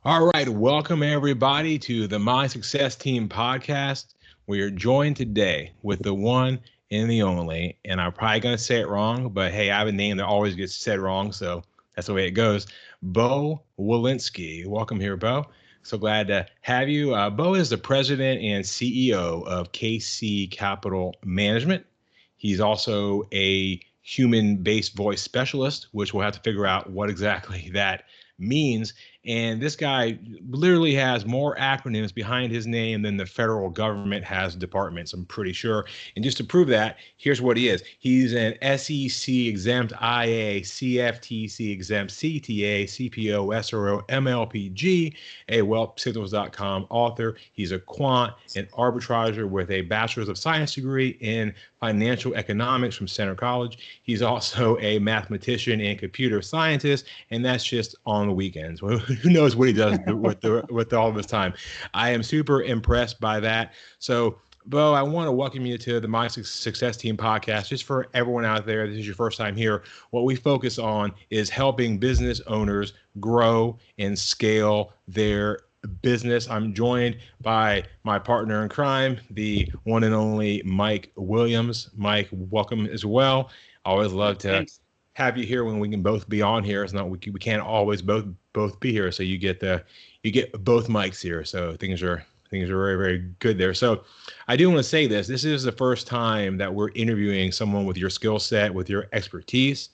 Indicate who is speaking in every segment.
Speaker 1: All right, welcome everybody to the My Success Team podcast. We are joined today with the one and the only, and I'm probably going to say it wrong, but hey, I have a name that always gets said wrong, so that's the way it goes. Beau Wolinsky. Welcome here, Beau. So glad to have you. Beau is the president and CEO of KC Capital Management. He's also a human-based voice specialist, which we'll have to figure out what exactly that means. And this guy literally has more acronyms behind his name than the federal government has departments, I'm pretty sure. And just to prove that, here's what he is. He's an SEC exempt IA, CFTC exempt CTA, CPO, SRO, MLPG, a wealthsignals.com author. He's a quant and arbitrageur with a bachelor's of science degree in financial economics from Center College. He's also a mathematician and computer scientist, and that's just on the weekends. Who knows what he does with all of his time. I am super impressed by that. So, Beau, I want to welcome you to the My Success Team podcast. Just for everyone out there, this is your first time here. What we focus on is helping business owners grow and scale their business. I'm joined by my partner in crime, the one and only Mike Williams. Mike, welcome as well. Always love to have you here when we can both be on here. It's not we can't always both be here, so you get both mics here. So things are very, very good there. So I do want to say this. This is the first time that we're interviewing someone with your skill set, with your expertise.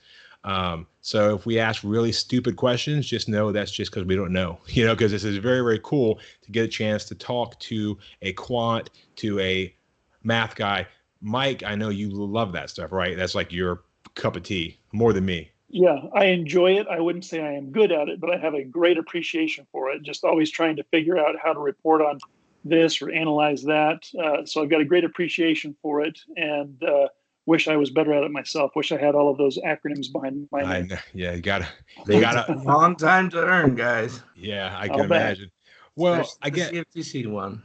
Speaker 1: So if we ask really stupid questions, just know that's just because we don't know, because this is very, very cool to get a chance to talk to a quant, to a math guy. Mike, I know you love that stuff, right? That's like your cup of tea more than me.
Speaker 2: Yeah, I enjoy it. I wouldn't say I am good at it, but I have a great appreciation for it. Just always trying to figure out how to report on this or analyze that. So I've got a great appreciation for it, and wish I was better at it myself. Wish I had all of those acronyms behind my name.
Speaker 1: Yeah, you gotta
Speaker 3: long time to earn, guys.
Speaker 1: Yeah, I can imagine. Well, I guess
Speaker 3: CFTC one.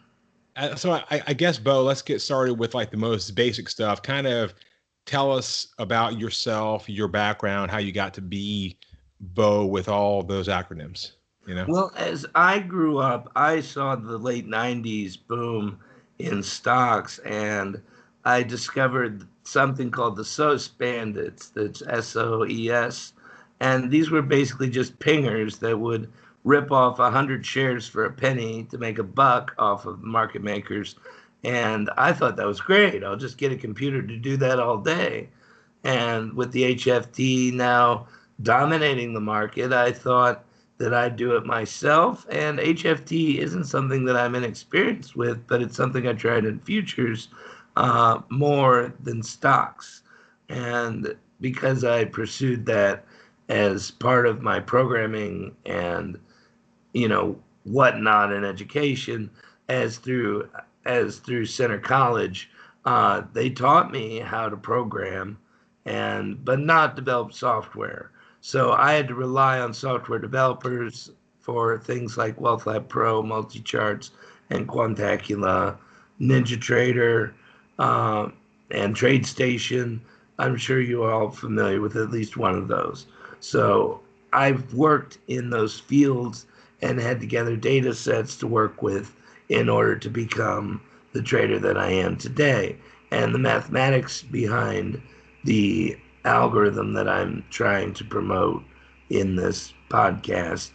Speaker 1: So I guess, Beau, let's get started with like the most basic stuff. Kind of tell us about yourself, your background, how you got to be Beau with all those acronyms.
Speaker 3: Well, as I grew up, I saw the late 90s boom in stocks, and I discovered something called the SOS bandits. That's SOES. And these were basically just pingers that would rip off 100 shares for a penny to make a buck off of the market makers. And I thought that was great. I'll just get a computer to do that all day. And with the HFT now dominating the market, I thought that I'd do it myself. And HFT isn't something that I'm inexperienced with, but it's something I tried in futures more than stocks. And because I pursued that as part of my programming and, whatnot in education, as through Center College, they taught me how to program but not develop software. So I had to rely on software developers for things like WealthLab Pro, Multicharts, and Quantacula, NinjaTrader, and TradeStation. I'm sure you are all familiar with at least one of those. So I've worked in those fields and had to gather data sets to work with in order to become the trader that I am today. And the mathematics behind the algorithm that I'm trying to promote in this podcast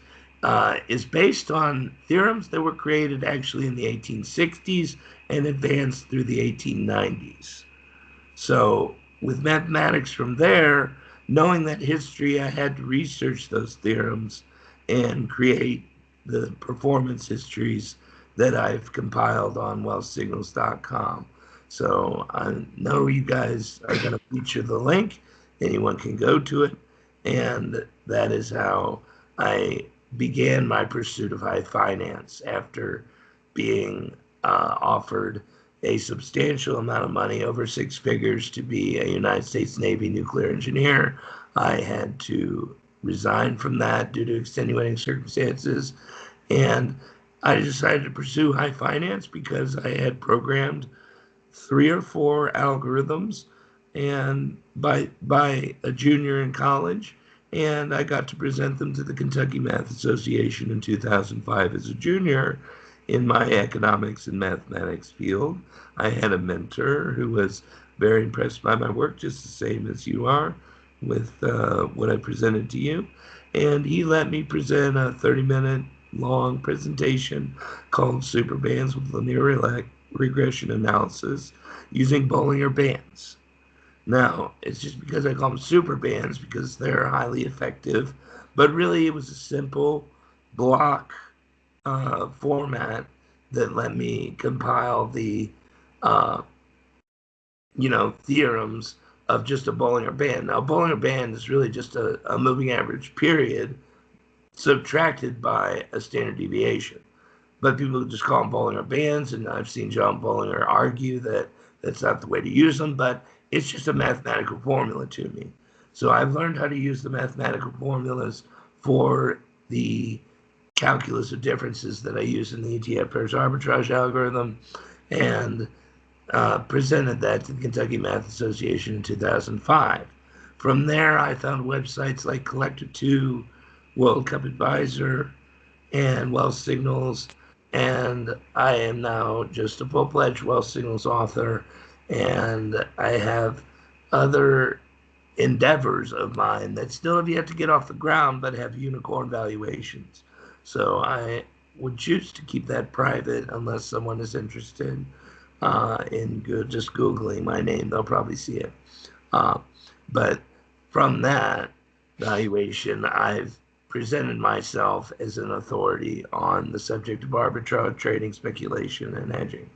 Speaker 3: is based on theorems that were created actually in the 1860s and advanced through the 1890s. So with mathematics from there, knowing that history, I had to research those theorems and create the performance histories that I've compiled on wealthsignals.com. So I know you guys are going to feature the link. Anyone can go to it. And that is how I began my pursuit of high finance after being offered a substantial amount of money, over six figures, to be a United States Navy nuclear engineer. I had to resign from that due to extenuating circumstances. And I decided to pursue high finance because I had programmed 3 or 4 algorithms and by a junior in college, and I got to present them to the Kentucky Math Association in 2005 as a junior in my economics and mathematics field. I had a mentor who was very impressed by my work, just the same as you are with what I presented to you. And he let me present a 30-minute long presentation called SuperBands with Linear Regression Analysis using Bollinger Bands. Now, it's just because I call them SuperBands because they're highly effective, but really it was a simple block format that let me compile the theorems of just a Bollinger Band. Now, Bollinger Band is really just a moving average period subtracted by a standard deviation. But people just call them Bollinger Bands, and I've seen John Bollinger argue that that's not the way to use them, but it's just a mathematical formula to me. So I've learned how to use the mathematical formulas for the calculus of differences that I use in the ETF pairs arbitrage algorithm, and presented that to the Kentucky Math Association in 2005. From there, I found websites like Collector 2, World Cup Advisor, and Wealth Signals, and I am now just a full-fledged Wealth Signals author, and I have other endeavors of mine that still have yet to get off the ground but have unicorn valuations. So I would choose to keep that private unless someone is interested in just Googling my name. They'll probably see it. But from that valuation, I've presented myself as an authority on the subject of arbitrage, trading, speculation, and hedging.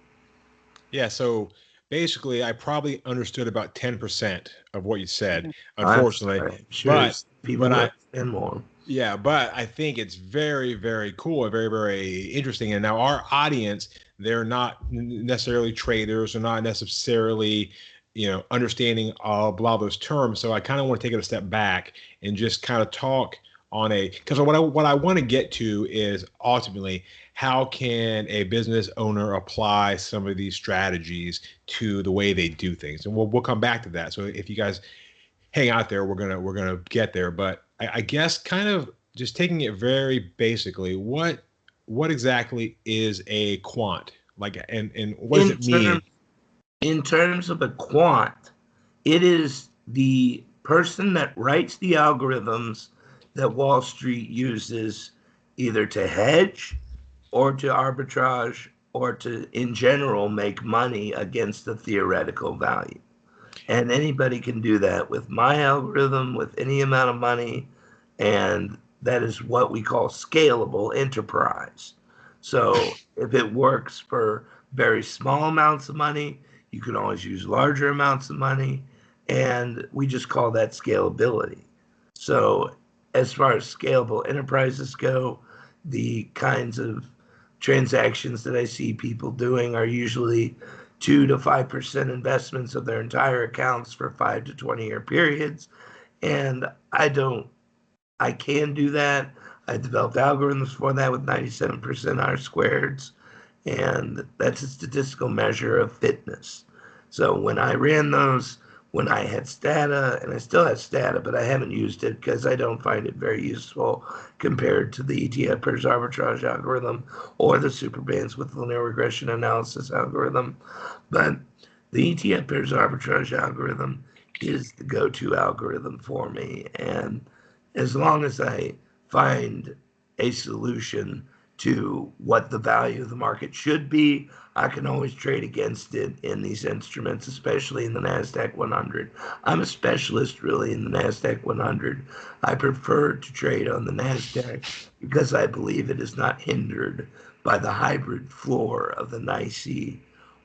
Speaker 1: Yeah, so basically, I probably understood about 10% of what you said, unfortunately.
Speaker 3: I'm sure people understand more.
Speaker 1: Yeah, but I think it's very, very cool and very, very interesting. And now our audience, they're not necessarily traders, they're not necessarily, understanding a lot of those terms. So I kind of want to take it a step back and just kind of talk on because what I want to get to is ultimately how can a business owner apply some of these strategies to the way they do things, and we'll come back to that. So if you guys hang out there, we're gonna get there. But I guess kind of just taking it very basically, what exactly is a quant, like, and what does it mean?
Speaker 3: In terms of a quant, it is the person that writes the algorithms that Wall Street uses either to hedge or to arbitrage or to, in general, make money against the theoretical value. And anybody can do that with my algorithm, with any amount of money, and that is what we call scalable enterprise. So if it works for very small amounts of money, you can always use larger amounts of money, and we just call that scalability. So as far as scalable enterprises go, the kinds of transactions that I see people doing are usually 2 to 5% investments of their entire accounts for 5 to 20-year periods. And I can do that. I developed algorithms for that with 97% R-squareds, and that's a statistical measure of fitness. So when I ran those, when I had Stata, and I still have Stata, but I haven't used it because I don't find it very useful compared to the ETF pairs arbitrage algorithm or the SuperBands with linear regression analysis algorithm. But the ETF pairs arbitrage algorithm is the go-to algorithm for me. And as long as I find a solution to what the value of the market should be, I can always trade against it in these instruments, especially in the NASDAQ 100. I'm a specialist really in the NASDAQ 100. I prefer to trade on the NASDAQ because I believe it is not hindered by the hybrid floor of the NYSE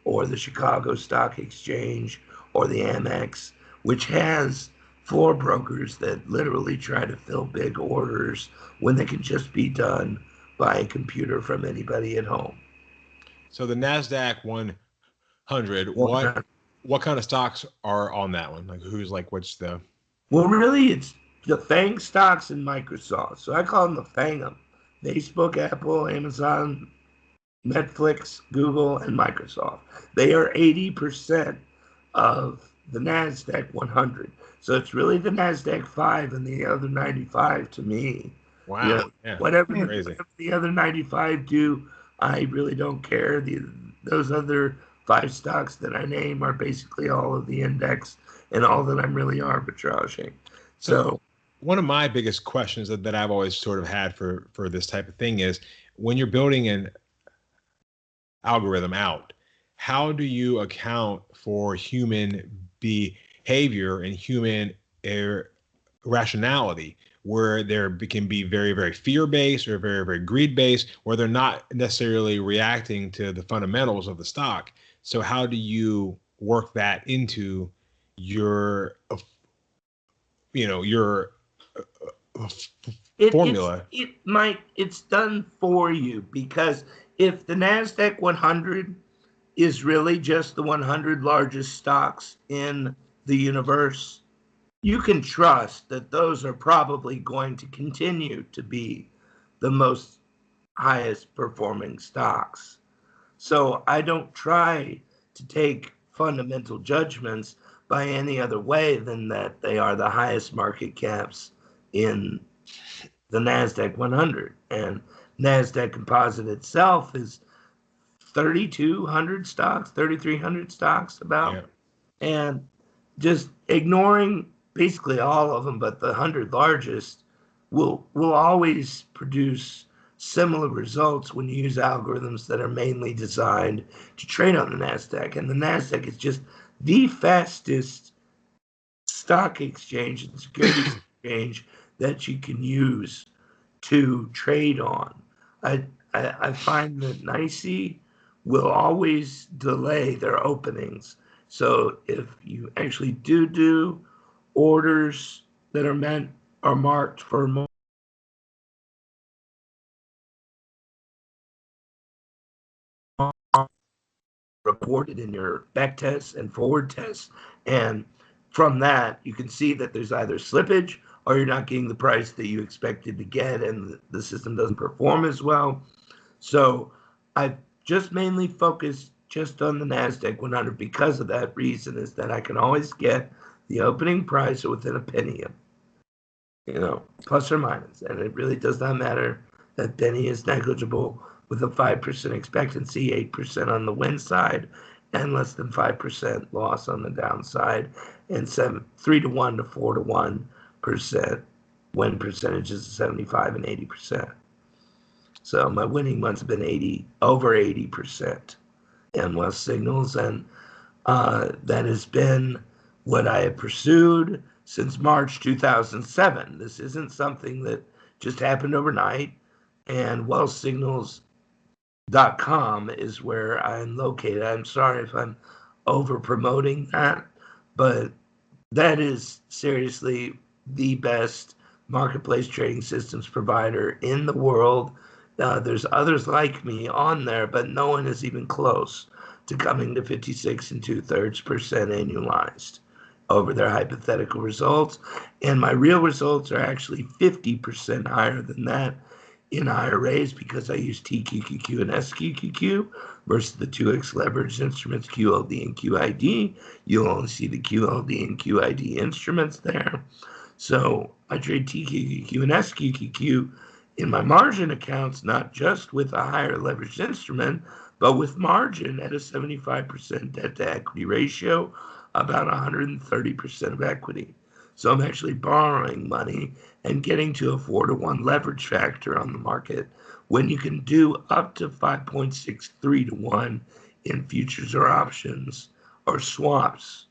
Speaker 3: or the Chicago Stock Exchange or the Amex, which has floor brokers that literally try to fill big orders when they can just be done by a computer from anybody at home.
Speaker 1: So the NASDAQ 100, what kind of stocks are on that one? Like what's the?
Speaker 3: Well, really, it's the FANG stocks and Microsoft. So I call them the FANG'em. Facebook, Apple, Amazon, Netflix, Google, and Microsoft. They are 80% of the NASDAQ 100. So it's really the NASDAQ 5 and the other 95 to me.
Speaker 1: Wow.
Speaker 3: You know,
Speaker 1: Yeah.
Speaker 3: whatever
Speaker 1: Crazy.
Speaker 3: the other 95 do, I really don't care. Those other 5 stocks that I name are basically all of the index and all that I'm really arbitraging. So
Speaker 1: one of my biggest questions that I've always sort of had for this type of thing is, when you're building an algorithm out, how do you account for human behavior and human rationality, where there can be very, very fear-based or very, very greed-based, where they're not necessarily reacting to the fundamentals of the stock? So how do you work that into your, your formula?
Speaker 3: It's done for you, because if the NASDAQ 100 is really just the 100 largest stocks in the universe, you can trust that those are probably going to continue to be the most highest performing stocks. So I don't try to take fundamental judgments by any other way than that they are the highest market caps in the NASDAQ 100. And NASDAQ Composite itself is 3,200 stocks, 3,300 stocks about.
Speaker 1: Yeah.
Speaker 3: And just ignoring basically all of them, but the 100 largest will always produce similar results when you use algorithms that are mainly designed to trade on the NASDAQ. And the NASDAQ is just the fastest stock exchange and securities exchange that you can use to trade on. I find that NYSE will always delay their openings. So if you actually do orders that are marked for more reported in your back tests and forward tests, and from that you can see that there's either slippage or you're not getting the price that you expected to get, and the system doesn't perform as well. So I just mainly focus just on the NASDAQ 100 because of that reason, is that I can always get the opening price within a penny of, plus or minus. And it really does not matter. That penny is negligible with a 5% expectancy, 8% on the win side, and less than 5% loss on the downside, and 3 to 1 to 4 to 1% win percentages of 75 and 80%. So my winning months have been over 80% in Wealth Signals, and that has been what I have pursued since March 2007. This isn't something that just happened overnight, and wealthsignals.com is where I'm located. I'm sorry if I'm over promoting that, but that is seriously the best marketplace trading systems provider in the world. There's others like me on there, but no one is even close to coming to 56 2/3% annualized over their hypothetical results. And my real results are actually 50% higher than that in IRAs, because I use TQQQ and SQQQ versus the 2X leveraged instruments, QLD and QID. You'll only see the QLD and QID instruments there. So I trade TQQQ and SQQQ in my margin accounts, not just with a higher leveraged instrument, but with margin at a 75% debt to equity ratio, about 130% of equity. So I'm actually borrowing money and getting to a 4 to 1 leverage factor on the market, when you can do up to 5.63 to 1 in futures or options or swaps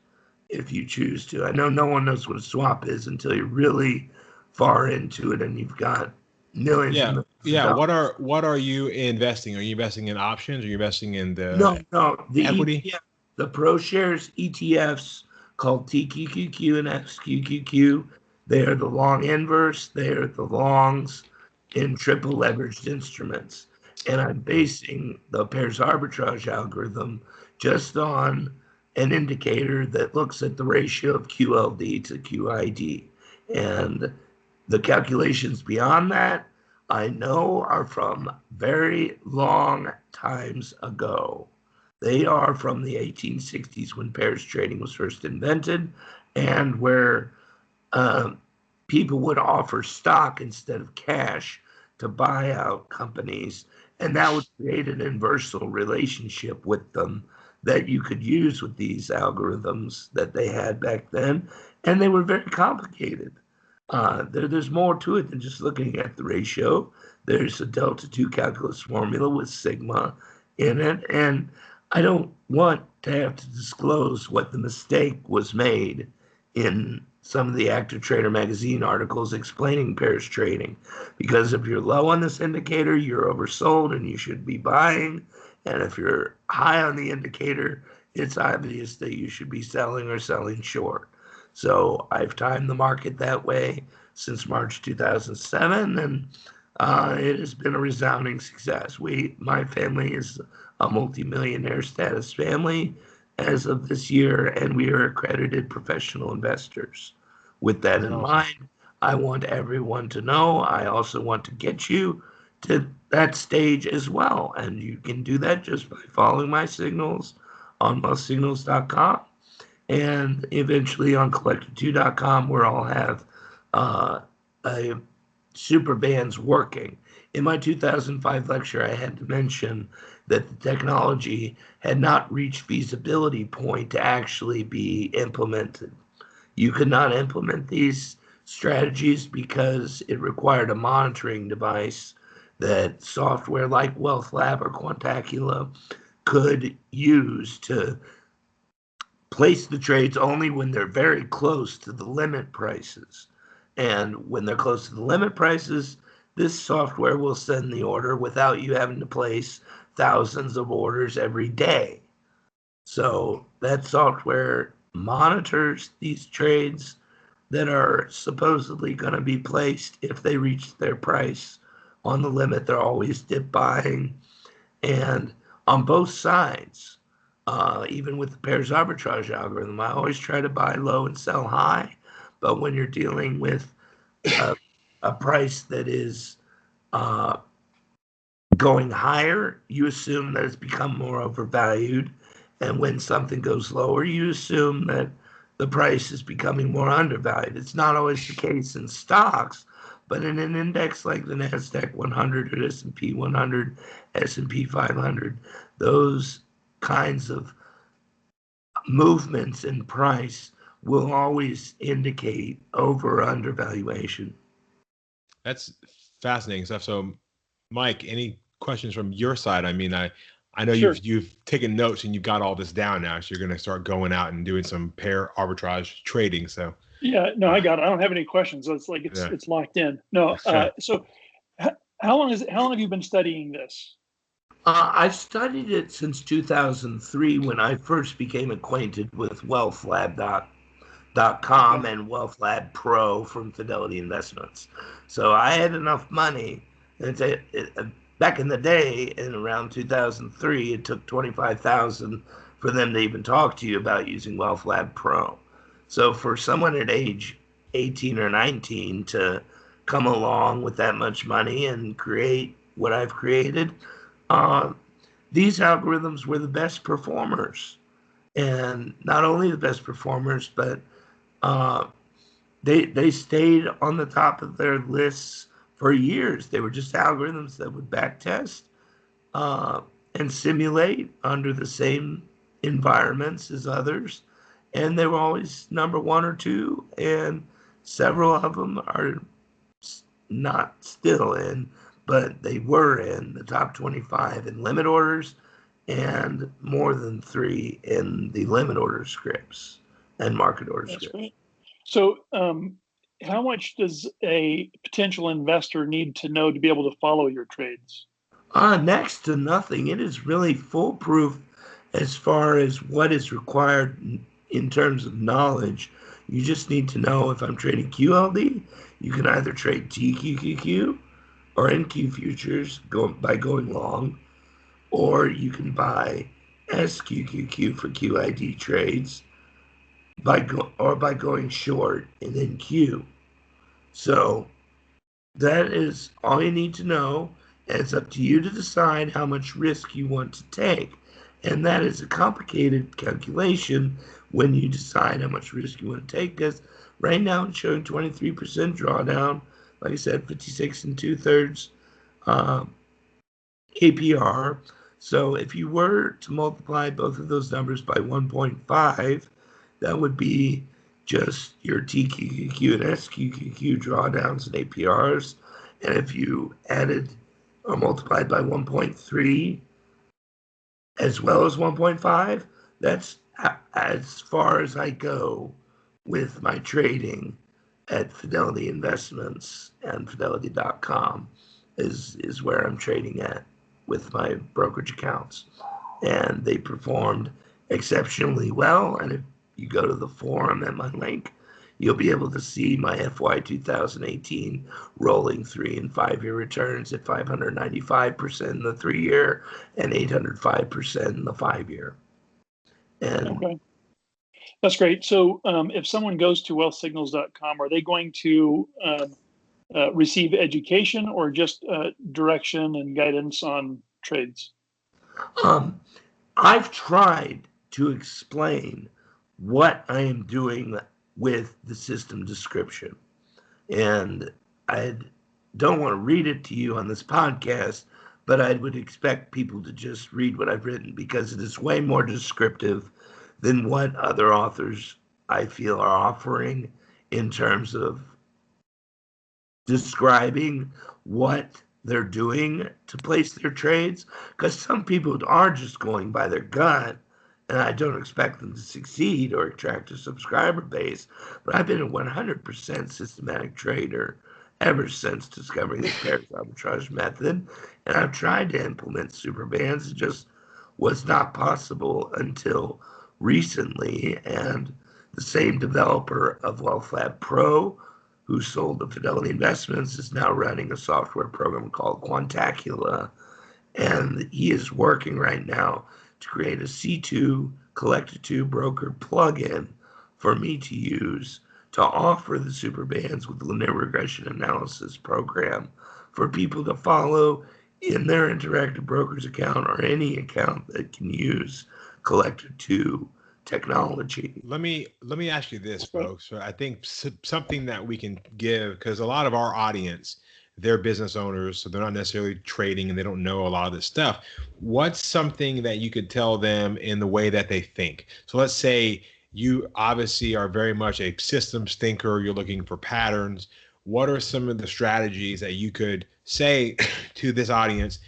Speaker 3: if you choose to. I know no one knows what a swap is until you're really far into it and you've got millions and millions of dollars.
Speaker 1: What are you investing? Are you investing in options? Are you investing in the
Speaker 3: the
Speaker 1: equity?
Speaker 3: ETF, the ProShares ETFs called TQQQ and SQQQ. They are the long inverse. They are the longs in triple leveraged instruments. And I'm basing the pairs arbitrage algorithm just on an indicator that looks at the ratio of QLD to QID. And the calculations beyond that, I know, are from very long times ago. They are from the 1860s, when pairs trading was first invented, and where people would offer stock instead of cash to buy out companies, and that would create an inversal relationship with them that you could use with these algorithms that they had back then, and they were very complicated. There's more to it than just looking at the ratio. There's a delta 2 calculus formula with sigma in it, and I don't want to have to disclose what the mistake was made in some of the Active Trader magazine articles explaining pairs trading, because if you're low on this indicator, you're oversold and you should be buying, and if you're high on the indicator, it's obvious that you should be selling or selling short. So I've timed the market that way since March 2007, and it has been a resounding success. My family is a multimillionaire status family as of this year, and we are accredited professional investors. With that in mind, I want everyone to know. I also want to get you to that stage as well, and you can do that just by following my signals on wealthsignals.com and eventually on collector2.com, where I'll have a SuperBands working. In my 2005 lecture, I had to mention that the technology had not reached feasibility point to actually be implemented. You could not implement these strategies because it required a monitoring device that software like Wealth Lab or Quantacula could use to place the trades only when they're very close to the limit prices. And when they're close to the limit prices, this software will send the order without you having to place thousands of orders every day. So that software monitors these trades that are supposedly going to be placed if they reach their price on the limit. They're always dip buying. And on both sides, even with the pairs arbitrage algorithm, I always try to buy low and sell high. But when you're dealing with a price that is going higher, you assume that it's become more overvalued. And when something goes lower, you assume that the price is becoming more undervalued. It's not always the case in stocks, but in an index like the NASDAQ 100 or S&P 100, S&P 500, those kinds of movements in price will always indicate over or undervaluation.
Speaker 1: That's fascinating stuff. So, Mike, any questions from your side? I mean, I know
Speaker 2: Sure.
Speaker 1: you've taken notes and you've got all this down now, so you're going to start going out and doing some pair arbitrage trading. So
Speaker 2: Yeah, no, I got it. I don't have any questions. So it's like it's locked in. No. So how long have you been studying this?
Speaker 3: I've studied it since 2003 when I first became acquainted with wealthlab.com and Wealth Lab Pro from Fidelity Investments. So I had enough money. Back in the day, in around 2003, it took $25,000 for them to even talk to you about using Wealth Lab Pro. So for someone at age 18 or 19 to come along with that much money and create what I've created, these algorithms were the best performers. And not only the best performers, but they stayed on the top of their lists for years. They were just algorithms that would backtest and simulate under the same environments as others. And they were always number 1 or 2, and several of them are not still in, but they were in the top 25 in limit orders and more than 3 in the limit order scripts and market order scripts.
Speaker 2: Great. So how much does a potential investor need to know to be able to follow your trades?
Speaker 3: Next to nothing. It is really foolproof as far as what is required in terms of knowledge. You just need to know if I'm trading QLD, you can either trade TQQQ or NQ futures by going long, or you can buy SQQQ for QID trades by going short in NQ. So that is all you need to know. And it's up to you to decide how much risk you want to take. And that is a complicated calculation when you decide how much risk you want to take. Because right now it's showing 23% drawdown, like I said, 56 2/3 APR. So if you were to multiply both of those numbers by 1.5, that would be just your TQQQ and SQQQ drawdowns and APRs. And if you added or multiplied by 1.3 as well as 1.5, that's as far as I go with my trading at Fidelity Investments and Fidelity.com is where I'm trading at with my brokerage accounts. And they performed exceptionally well. And if you go to the forum at my link, you'll be able to see my FY 2018 rolling 3 and 5 year returns at 595% in the 3-year and 805% in the 5-year. And
Speaker 2: okay, that's great. So if someone goes to wealthsignals.com, are they going to receive education or just direction and guidance on trades?
Speaker 3: I've tried to explain what I am doing with the system description. And I don't want to read it to you on this podcast, but I would expect people to just read what I've written because it is way more descriptive than what other authors I feel are offering in terms of describing what they're doing to place their trades. Because some people are just going by their gut, and I don't expect them to succeed or attract a subscriber base. But I've been a 100% systematic trader ever since discovering the pairs arbitrage method, and I've tried to implement SuperBands. It just was not possible until recently. And the same developer of WealthLab Pro, who sold to Fidelity Investments, is now running a software program called Quantacula, and he is working right now to create a C2 collector-2 broker plugin for me to use to offer the SuperBands with the Linear Regression Analysis program for people to follow in their interactive broker's account or any account that can use collector-2 technology.
Speaker 1: Let me ask you this, folks. So I think something that we can give, because a lot of our audience, they're business owners, so they're not necessarily trading and they don't know a lot of this stuff. What's something that you could tell them in the way that they think? So let's say you obviously are very much a systems thinker. You're looking for patterns. What are some of the strategies that you could say to this audience,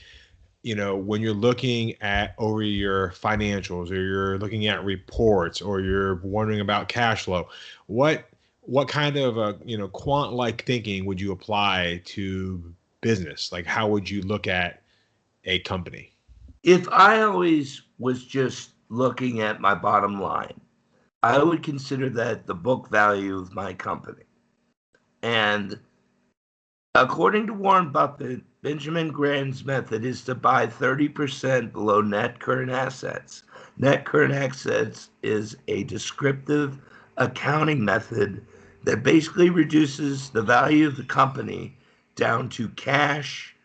Speaker 1: you know, when you're looking at over your financials, or you're looking at reports, or you're wondering about cash flow? What kind of quant-like thinking would you apply to business? Like, how would you look at a company?
Speaker 3: If I always was just looking at my bottom line, I would consider that the book value of my company. And according to Warren Buffett, Benjamin Graham's method is to buy 30% below net current assets. Net current assets is a descriptive accounting method that basically reduces the value of the company down to cash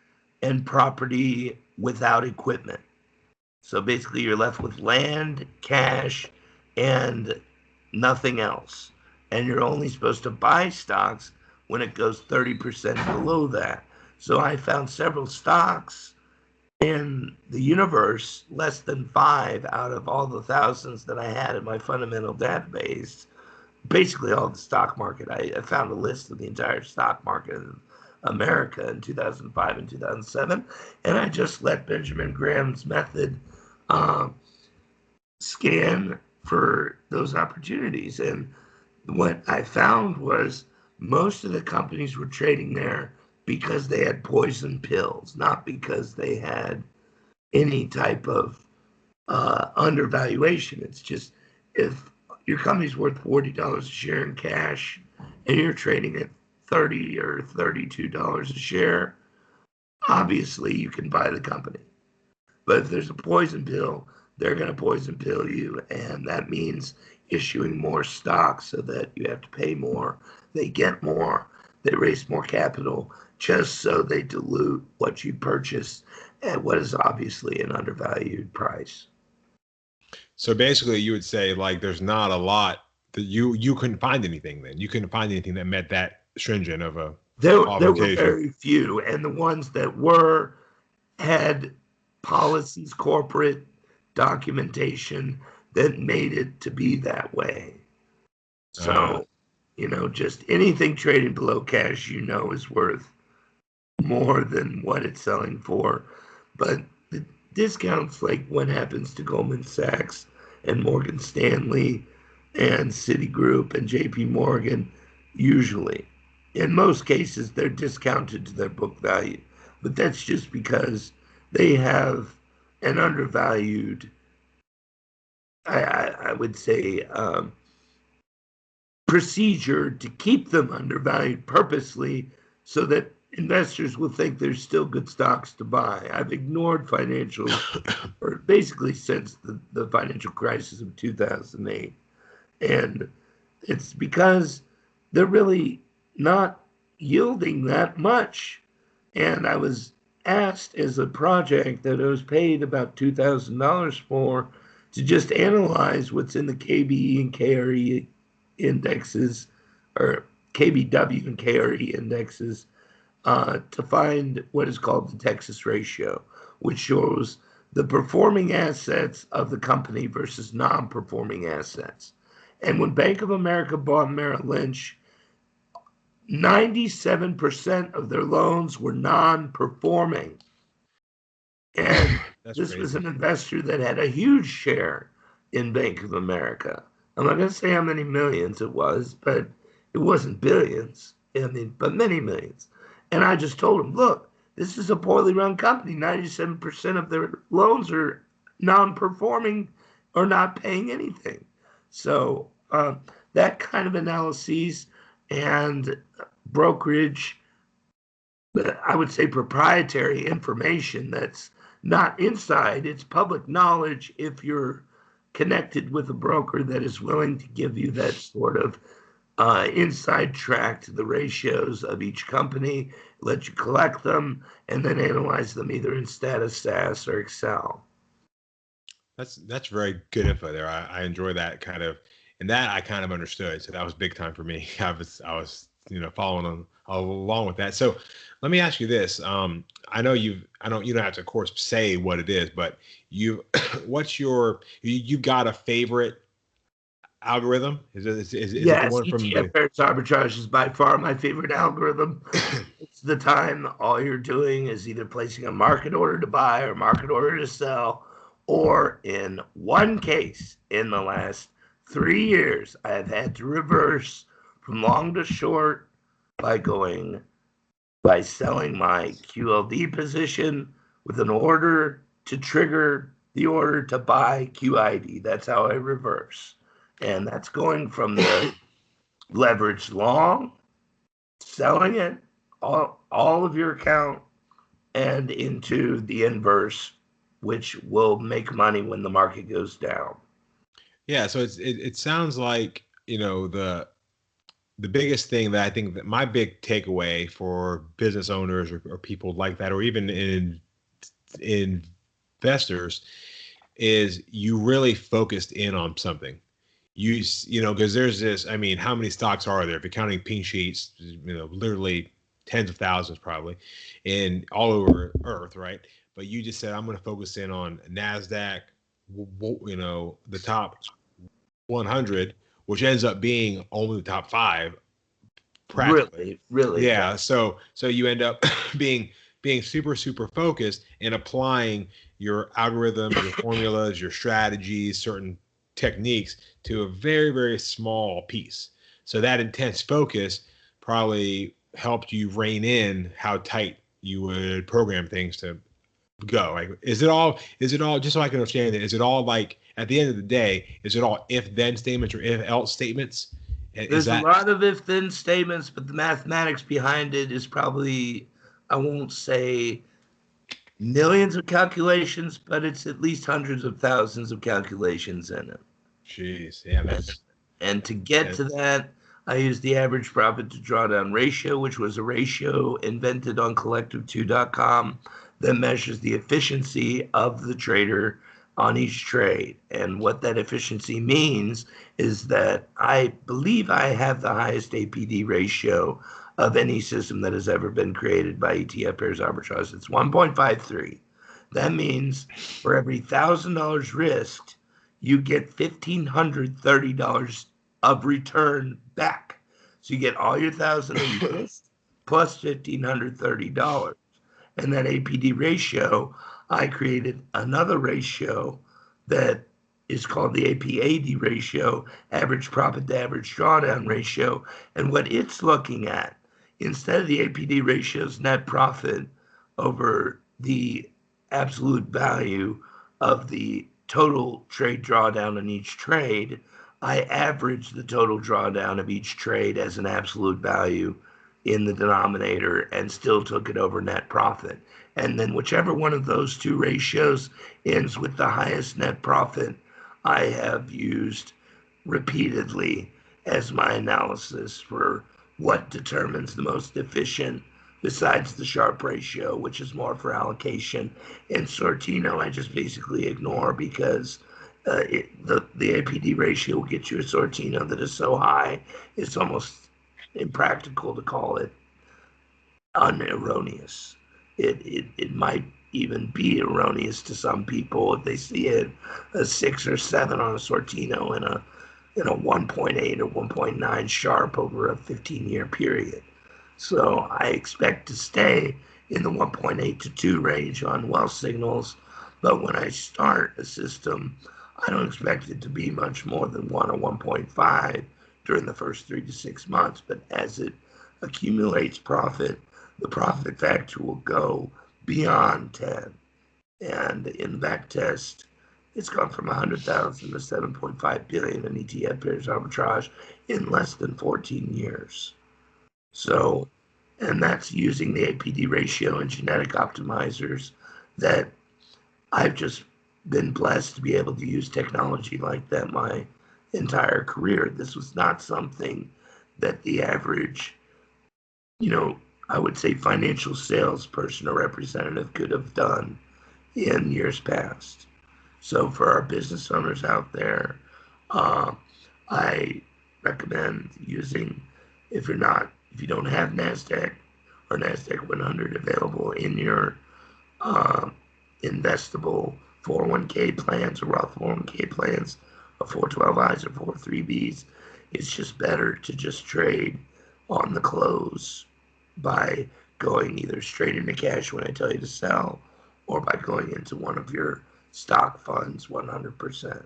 Speaker 3: and property without equipment. So basically you're left with land, cash, and nothing else. And you're only supposed to buy stocks when it goes 30% below that. So I found several stocks in the universe, less than 5 out of all the thousands that I had in my fundamental database. Basically all the stock market. I found a list of the entire stock market in America in 2005 and 2007. And I just let Benjamin Graham's method scan for those opportunities. And what I found was most of the companies were trading there because they had poison pills, not because they had any type of undervaluation. It's just, if your company's worth $40 a share in cash and you're trading at $30 or $32 a share, obviously you can buy the company. But if there's a poison pill, they're going to poison pill you, and that means issuing more stock so that you have to pay more. They get more, they raise more capital, just so they dilute what you purchased at what is obviously an undervalued price.
Speaker 1: So basically, you would say like there's not a lot that you couldn't find anything. Then you couldn't find anything that met that stringent of a
Speaker 3: There were
Speaker 1: obligation.
Speaker 3: very few, and the ones that had policies, corporate documentation that made it to be that way. So, just anything trading below cash, is worth more than what it's selling for. But the discounts, like what happens to Goldman Sachs and Morgan Stanley and Citigroup and JP Morgan, usually, in most cases, they're discounted to their book value. But that's just because they have an undervalued, I would say, procedure to keep them undervalued purposely so that investors will think there's still good stocks to buy. I've ignored financial, or basically since the financial crisis of 2008. And it's because they're really not yielding that much. And I was asked as a project that I was paid about $2,000 for to just analyze what's in the KBE and KRE indexes, or KBW and KRE indexes, to find what is called the Texas ratio, which shows the performing assets of the company versus non-performing assets. And when Bank of America bought Merrill Lynch, 97% of their loans were non-performing. And this was an investor that had a huge share in Bank of America. I'm not going to say how many millions it was, but it wasn't billions, but many millions. And I just told him, look, this is a poorly run company. 97% of their loans are non-performing or not paying anything. So that kind of analyses and brokerage, I would say proprietary information that's not inside, it's public knowledge if you're connected with a broker that is willing to give you that sort of inside track to the ratios of each company, let you collect them, and then analyze them either in Status, SAS, or Excel.
Speaker 1: That's very good info there. I enjoy that kind of, and that I kind of understood. So that was big time for me. I was following along with that. So let me ask you this. I know you don't have to, of course, say what it is, but you've got a favorite algorithm? Is it the one from
Speaker 3: ETF Arbitrage is by far my favorite algorithm. It's the time all you're doing is either placing a market order to buy or market order to sell, or in one case in the last 3 years, I have had to reverse from long to short by selling my QLD position with an order to trigger the order to buy QID. That's how I reverse. And that's going from the leveraged long, selling it, all of your account, and into the inverse, which will make money when the market goes down.
Speaker 1: Yeah, so it sounds like, the biggest thing that I think that my big takeaway for business owners or people like that, or even in investors, is you really focused in on something. Because there's this, I mean, how many stocks are there? If you're counting pink sheets, literally tens of thousands probably in all over Earth, right? But you just said, I'm going to focus in on NASDAQ, the top 100, which ends up being only the top 5 practically.
Speaker 3: Really.
Speaker 1: Yeah. So you end up being super, super focused and applying your algorithms, your formulas, your strategies, certain techniques to a very, very small piece. So that intense focus probably helped you rein in how tight you would program things to go. Like, is it all, just so I can understand it, is it all like, at the end of the day, is it all if-then statements or if-else statements?
Speaker 3: There's a lot of if-then statements, but the mathematics behind it is probably, I won't say millions of calculations, but it's at least hundreds of thousands of calculations in it.
Speaker 1: Jeez, yeah.
Speaker 3: And to get to that, I used the average profit to drawdown ratio, which was a ratio invented on collective2.com that measures the efficiency of the trader on each trade. And what that efficiency means is that I believe I have the highest APD ratio of any system that has ever been created by ETF pairs arbitrage. It's 1.53. That means for every $1,000 risked, you get $1,530 of return back. So you get all your $1,000 risked plus $1,530. And that APD ratio, I created another ratio that is called the APAD ratio, average profit to average drawdown ratio. And what it's looking at, instead of the APD ratio's net profit over the absolute value of the total trade drawdown in each trade, I averaged the total drawdown of each trade as an absolute value in the denominator and still took it over net profit. And then whichever one of those two ratios ends with the highest net profit, I have used repeatedly as my analysis for what determines the most efficient, besides the Sharpe ratio, which is more for allocation. And Sortino, I just basically ignore because the APD ratio will get you a Sortino that is so high, it's almost impractical to call it unerroneous. It might even be erroneous to some people if they see it a 6 or 7 on a Sortino in a 1.8 or 1.9 Sharpe over a 15-year period. So I expect to stay in the 1.8 to 2 range on well signals, but when I start a system, I don't expect it to be much more than 1 or 1.5 during the first 3 to 6 months. But as it accumulates profit, the profit factor will go beyond 10. And in the back test, it's gone from 100,000 to 7.5 billion in ETF pairs arbitrage in less than 14 years. So, and that's using the APD ratio and genetic optimizers that I've just been blessed to be able to use technology like that my entire career. This was not something that the average, I would say financial salesperson or representative could have done in years past. So for our business owners out there, I recommend using, if you don't have NASDAQ or NASDAQ 100 available in your investable 401k plans or Roth 401k plans, or 412Is or 403Bs, it's just better to just trade on the close by going either straight into cash when I tell you to sell, or by going into one of your stock funds 100%.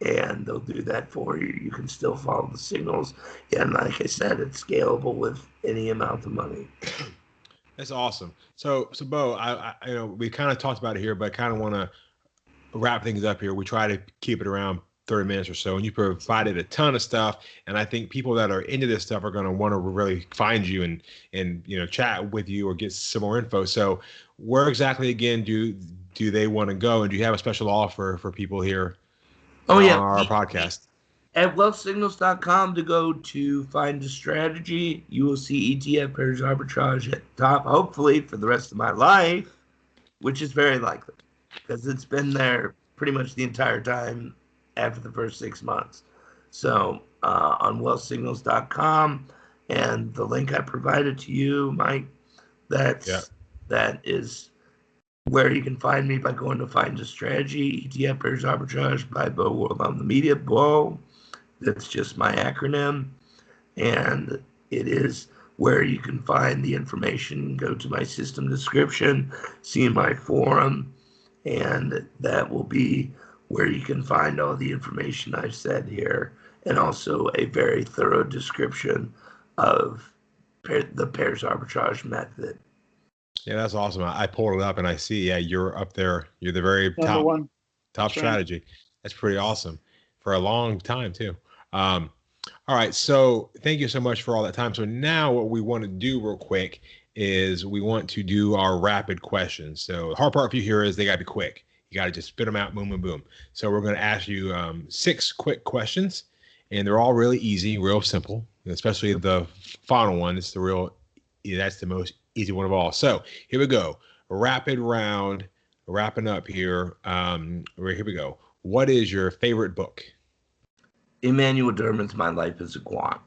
Speaker 3: And they'll do that for you. You can still follow the signals. And like I said, it's scalable with any amount of money.
Speaker 1: That's awesome. So Beau, I we kind of talked about it here, but I kind of want to wrap things up here. We try to keep it around 30 minutes or so, and you provided a ton of stuff. And I think people that are into this stuff are going to want to really find you and chat with you or get some more info. So where exactly again do they want to go? And do you have a special offer for people here on our podcast?
Speaker 3: At wealthsignals.com to go to find a strategy, you will see ETF pairs arbitrage at the top, hopefully for the rest of my life, which is very likely because it's been there pretty much the entire time after the first 6 months. So on wealthsignals.com, and the link I provided to you, Mike, that is where you can find me by going to Find a Strategy, ETF Pairs Arbitrage by Beau World Omnimedia, Beau. That's just my acronym. And it is where you can find the information. Go to my system description, see my forum, and that will be where you can find all the information I've said here, and also a very thorough description of the pairs arbitrage method.
Speaker 1: Yeah, that's awesome. I pulled it up and I see, you're up there. You're the very top strategy. Right. That's pretty awesome for a long time too. All right. So thank you so much for all that time. So now what we want to do real quick is we want to do our rapid questions. So the hard part for you here is they got to be quick. You got to just spit them out, boom, boom, boom. So we're going to ask you 6 quick questions, and they're all really easy, real simple, especially the final one. It's that's the most easy one of all. So here we go. Rapid round wrapping up here. Here we go. What is your favorite book?
Speaker 3: Emmanuel Derman's My Life as a Quant.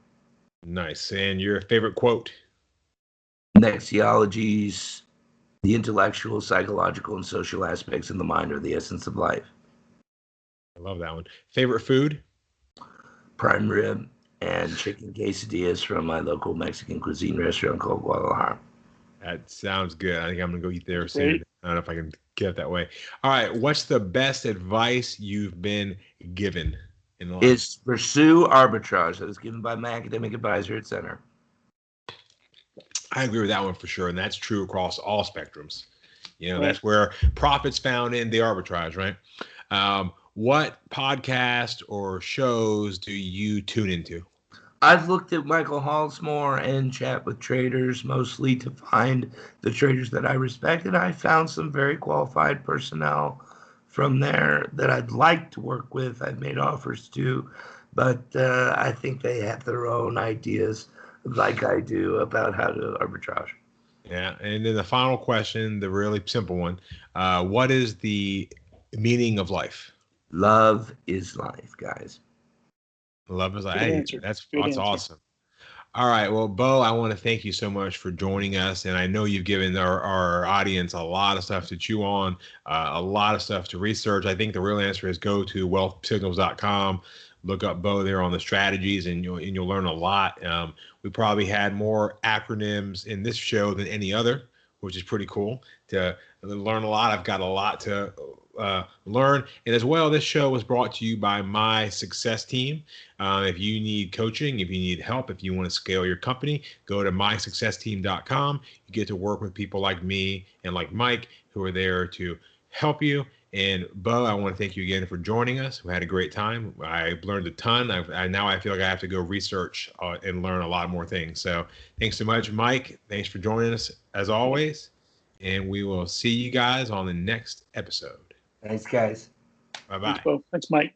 Speaker 1: Nice. And your favorite quote?
Speaker 3: Nexiology's The Intellectual, Psychological, and Social Aspects of the Mind are the Essence of Life.
Speaker 1: I love that one. Favorite food?
Speaker 3: Prime rib and chicken quesadillas from my local Mexican cuisine restaurant called Guadalajara.
Speaker 1: That sounds good. I think I'm going to go eat there soon.
Speaker 2: Great.
Speaker 1: I don't know if I can get it that way. All right. What's the best advice you've been given in life?
Speaker 3: It's pursue arbitrage. That was given by my academic advisor at Center.
Speaker 1: I agree with that one for sure. And that's true across all spectrums. You know,
Speaker 2: Right.
Speaker 1: that's where profit's found in the arbitrage, right? What podcast or shows do you tune into?
Speaker 3: I've looked at Michael Hallsmore and chat with traders mostly to find the traders that I respect. And I found some very qualified personnel from there that I'd like to work with. I've made offers to, but I think they have their own ideas like I do about how to arbitrage.
Speaker 1: Yeah. And then the final question, the really simple one. What is the meaning of life?
Speaker 3: Love is life, guys.
Speaker 1: Love is
Speaker 2: Good
Speaker 1: hey,
Speaker 2: answer.
Speaker 1: that's
Speaker 2: Good answer.
Speaker 1: awesome. All right. Well, Beau, I want to thank you so much for joining us. And I know you've given our audience a lot of stuff to chew on, a lot of stuff to research. I think the real answer is go to wealthsignals.com, look up Beau there on the strategies, and you'll learn a lot. We probably had more acronyms in this show than any other, which is pretty cool to learn a lot. I've got a lot to learn. And as well, this show was brought to you by My Success Team. If you need coaching, if you need help, if you want to scale your company, go to mysuccessteam.com. You get to work with people like me and like Mike who are there to help you. And Beau, I want to thank you again for joining us. We had a great time. I learned a ton. Now I feel like I have to go research and learn a lot more things. So thanks so much, Mike. Thanks for joining us as always. And we will see you guys on the next episode.
Speaker 3: Thanks, guys.
Speaker 1: Bye-bye.
Speaker 2: Thanks, Beau. Thanks, Mike.